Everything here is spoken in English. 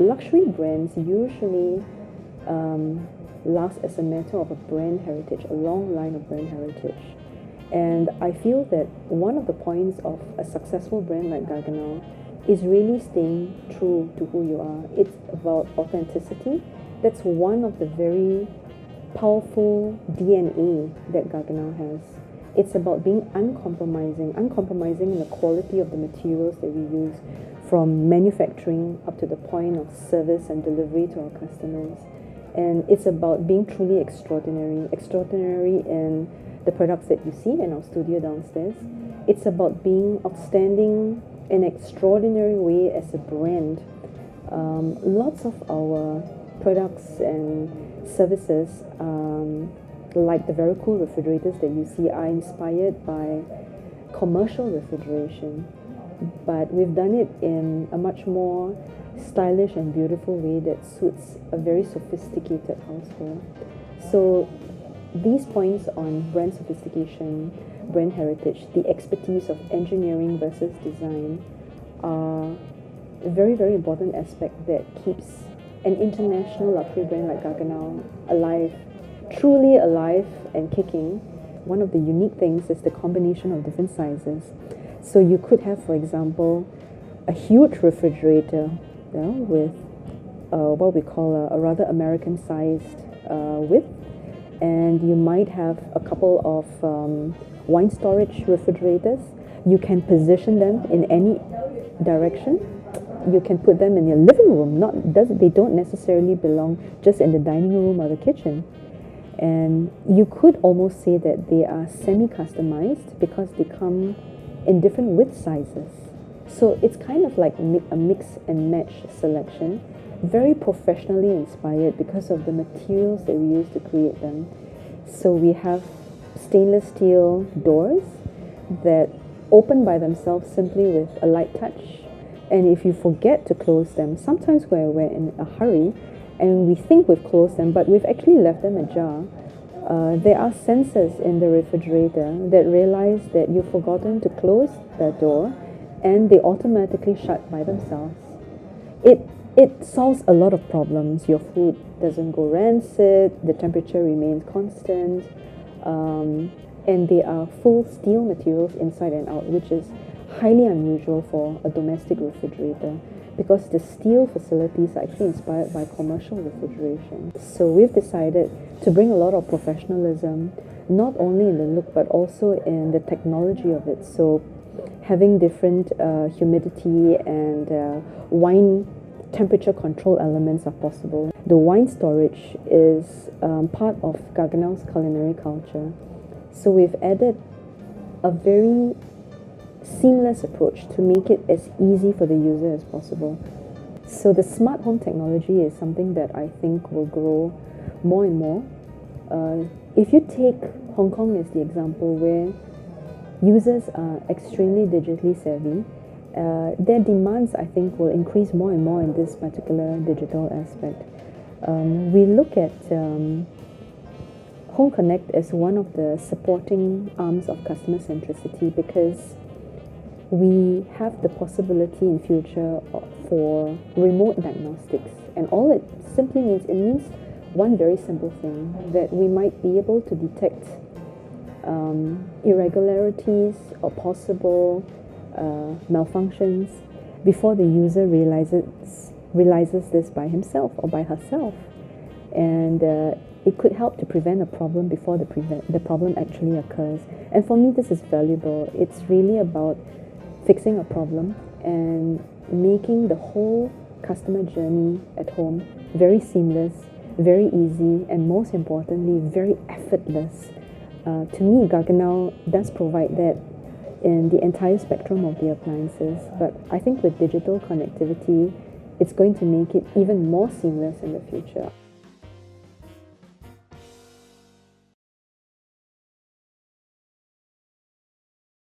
luxury brands usually last as a matter of a brand heritage, a long line of brand heritage. And I feel that one of the points of a successful brand like Gaggenau is really staying true to who you are. It's about authenticity. That's one of the very powerful DNA that Gaggenau has. It's about being uncompromising in the quality of the materials that we use, from manufacturing up to the point of service and delivery to our customers. And it's about being truly extraordinary in the products that you see in our studio downstairs. It's about being outstanding in an extraordinary way as a brand. Lots of our products and services, like the very cool refrigerators that you see, are inspired by commercial refrigeration, but we've done it in a much more stylish and beautiful way that suits a very sophisticated household. So these points on brand sophistication, brand heritage, the expertise of engineering versus design are a very, very important aspect that keeps an international luxury brand like Gaggenau alive, truly alive and kicking. One of the unique things is the combination of different sizes. So you could have, for example, a huge refrigerator with what we call a rather American-sized width, and you might have a couple of wine storage refrigerators. You can position them in any direction. You can put them in your living room. They don't necessarily belong just in the dining room or the kitchen. And you could almost say that they are semi-customized because they come in different width sizes. So it's kind of like a mix and match selection, very professionally inspired because of the materials that we use to create them. So we have stainless steel doors that open by themselves simply with a light touch. And if you forget to close them, sometimes we're in a hurry and we think we've closed them, but we've actually left them ajar. There are sensors in the refrigerator that realize that you've forgotten to close the door, and they automatically shut by themselves. It solves a lot of problems. Your food doesn't go rancid, the temperature remains constant, and they are full steel materials inside and out, which is highly unusual for a domestic refrigerator because the steel facilities are actually inspired by commercial refrigeration. So we've decided to bring a lot of professionalism, not only in the look but also in the technology of it. So having different humidity and wine temperature control elements are possible. The wine storage is part of Gaggenau's culinary culture. So we've added a very seamless approach to make it as easy for the user as possible. So the smart home technology is something that I think will grow more and more. If you take Hong Kong as the example, where users are extremely digitally savvy, their demands, I think, will increase more and more in this particular digital aspect. We look at Home Connect as one of the supporting arms of customer centricity because we have the possibility in future for remote diagnostics. And all it simply means one very simple thing, that we might be able to detect irregularities or possible malfunctions before the user realizes this by himself or by herself. And it could help to prevent a problem before the problem actually occurs. And for me, this is valuable. It's really about fixing a problem and making the whole customer journey at home very seamless, very easy, and most importantly, very effortless. To me, Gaggenau does provide that in the entire spectrum of the appliances, but I think with digital connectivity, it's going to make it even more seamless in the future.